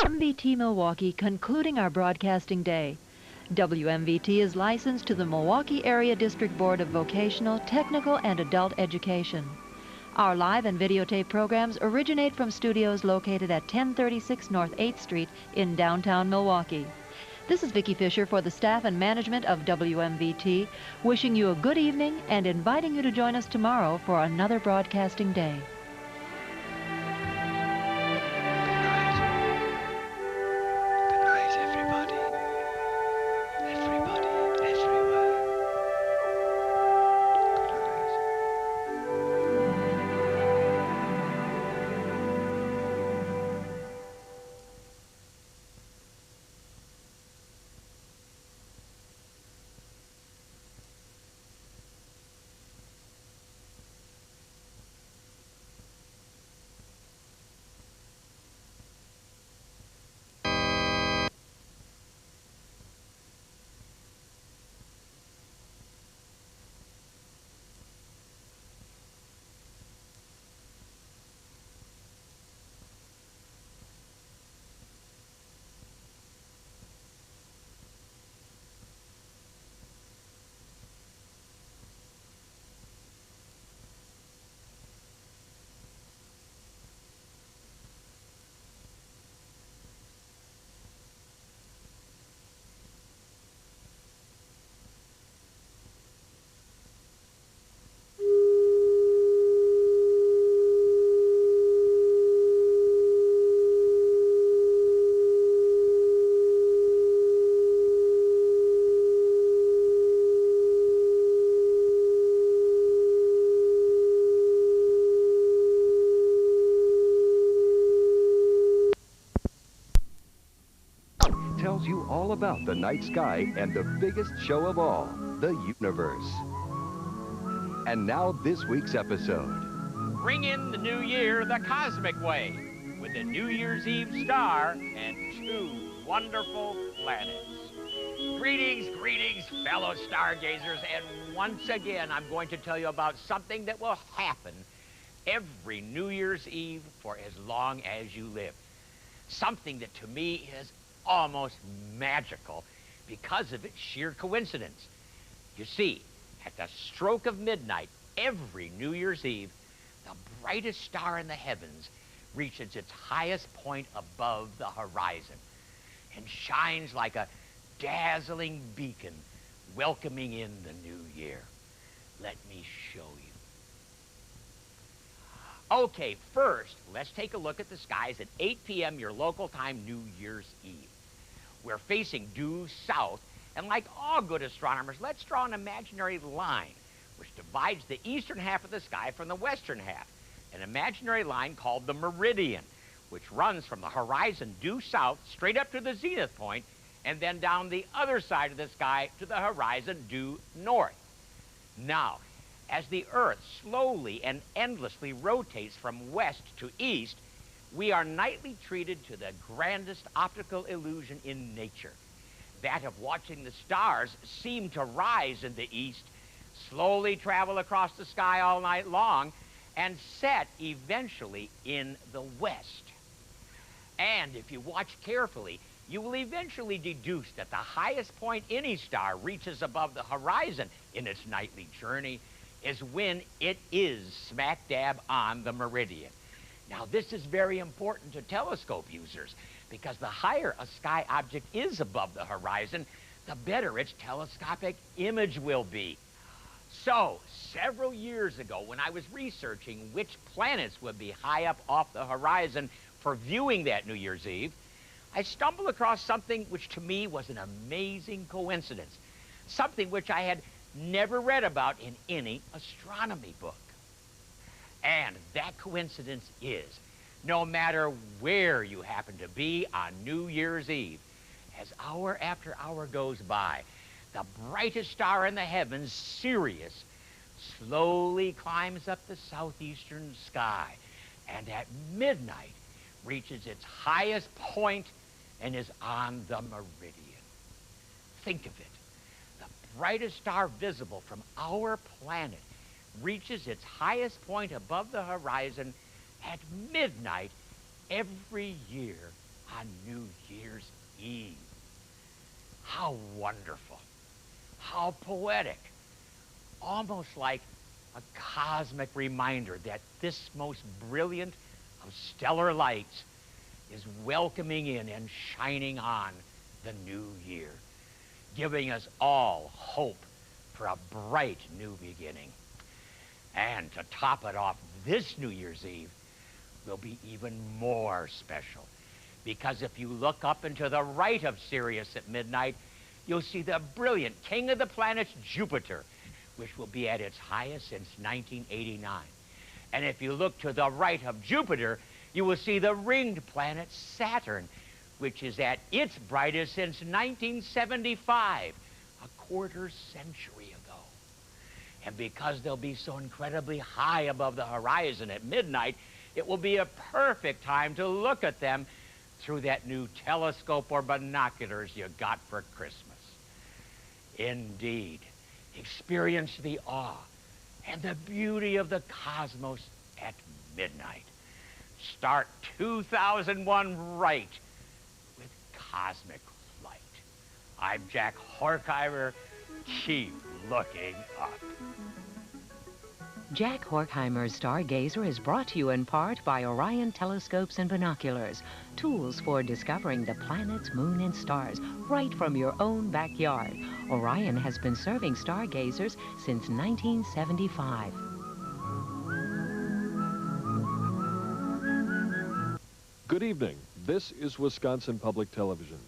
MVT Milwaukee concluding our broadcasting day. WMVT is licensed to the Milwaukee Area District Board of Vocational, Technical, and Adult Education. Our live and videotape programs originate from studios located at 1036 North 8th Street in downtown Milwaukee. This is Vicki Fisher for the staff and management of WMVT, wishing you a good evening and inviting you to join us tomorrow for another broadcasting day. Tells you all about the night sky and the biggest show of all, the universe. And now this week's episode. Bring in the new year the cosmic way with a New Year's Eve star and two wonderful planets. Greetings, greetings, fellow stargazers, and once again I'm going to tell you about something that will happen every New Year's Eve for as long as you live. Something that to me is almost magical because of its sheer coincidence. You see, at the stroke of midnight every New Year's Eve, the brightest star in the heavens reaches its highest point above the horizon and shines like a dazzling beacon welcoming in the new year. Let me show you. Okay, first, let's take a look at the skies at 8 p.m. your local time, New Year's Eve. We're facing due south, and like all good astronomers, let's draw an imaginary line which divides the eastern half of the sky from the western half, an imaginary line called the meridian, which runs from the horizon due south straight up to the zenith point, and then down the other side of the sky to the horizon due north. Now, as the Earth slowly and endlessly rotates from west to east, we are nightly treated to the grandest optical illusion in nature, that of watching the stars seem to rise in the east, slowly travel across the sky all night long, and set eventually in the west. And if you watch carefully, you will eventually deduce that the highest point any star reaches above the horizon in its nightly journey is when it is smack dab on the meridian. Now, this is very important to telescope users because the higher a sky object is above the horizon, the better its telescopic image will be. So, several years ago, when I was researching which planets would be high up off the horizon for viewing that New Year's Eve, I stumbled across something which to me was an amazing coincidence, something which I had never read about in any astronomy book. And that coincidence is, no matter where you happen to be on New Year's Eve, as hour after hour goes by, the brightest star in the heavens, Sirius, slowly climbs up the southeastern sky, and at midnight reaches its highest point and is on the meridian. Think of it. The brightest star visible from our planet reaches its highest point above the horizon at midnight every year on New Year's Eve. How wonderful, how poetic, almost like a cosmic reminder that this most brilliant of stellar lights is welcoming in and shining on the new year, giving us all hope for a bright new beginning. And to top it off, this New Year's Eve will be even more special, because if you look up and to the right of Sirius at midnight, you'll see the brilliant king of the planets, Jupiter, which will be at its highest since 1989. And if you look to the right of Jupiter, you will see the ringed planet Saturn, which is at its brightest since 1975, a quarter century ago. And because they'll be so incredibly high above the horizon at midnight, it will be a perfect time to look at them through that new telescope or binoculars you got for Christmas. Indeed, experience the awe and the beauty of the cosmos at midnight. Start 2001 right with cosmic light. I'm Jack Horkheimer. Keep looking up. Jack Horkheimer's Stargazer is brought to you in part by Orion Telescopes and Binoculars, tools for discovering the planets, moon, and stars right from your own backyard. Orion has been serving stargazers since 1975. Good evening. This is Wisconsin Public Television.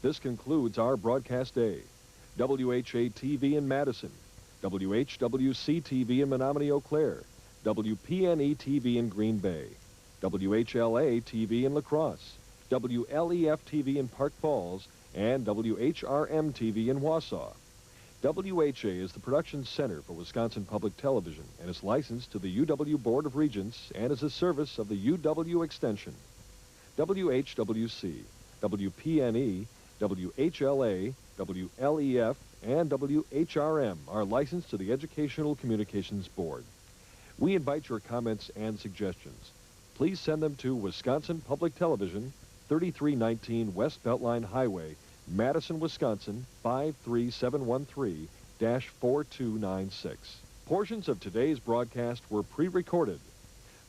This concludes our broadcast day. WHA-TV in Madison, WHWC-TV in Menominee-Eau Claire, WPNE-TV in Green Bay, WHLA-TV in La Crosse, WLEF-TV in Park Falls, and WHRM-TV in Wausau. WHA is the production center for Wisconsin Public Television and is licensed to the UW Board of Regents and is a service of the UW Extension. WHWC, WPNE, WHLA, WLEF, and WHRM are licensed to the Educational Communications Board. We invite your comments and suggestions. Please send them to Wisconsin Public Television, 3319 West Beltline Highway, Madison, Wisconsin, 53713-4296. Portions of today's broadcast were pre-recorded.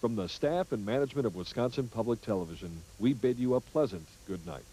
From the staff and management of Wisconsin Public Television, we bid you a pleasant good night.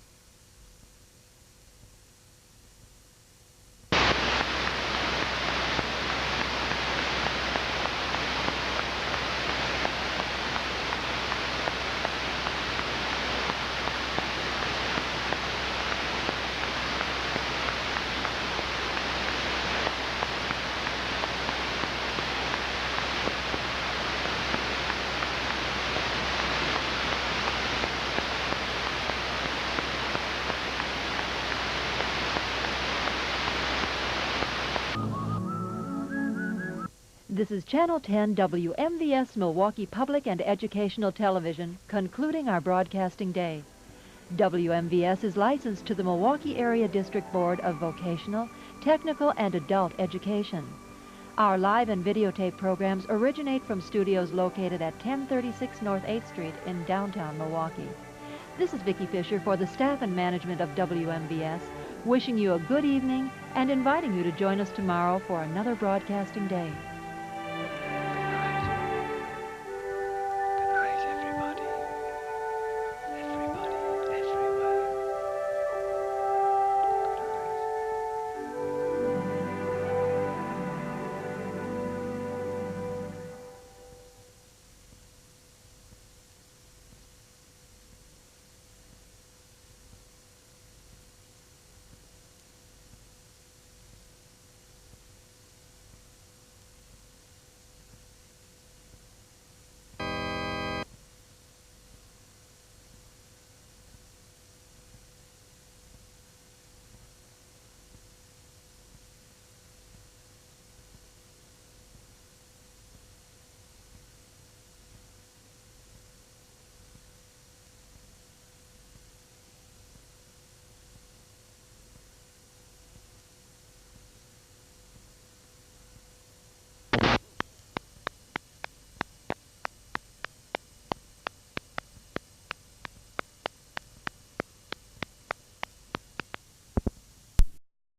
This is Channel 10 WMVS Milwaukee Public and Educational Television, concluding our broadcasting day. WMVS is licensed to the Milwaukee Area District Board of Vocational, Technical, and Adult Education. Our live and videotape programs originate from studios located at 1036 North 8th Street in downtown Milwaukee. This is Vicki Fisher for the staff and management of WMVS, wishing you a good evening and inviting you to join us tomorrow for another broadcasting day.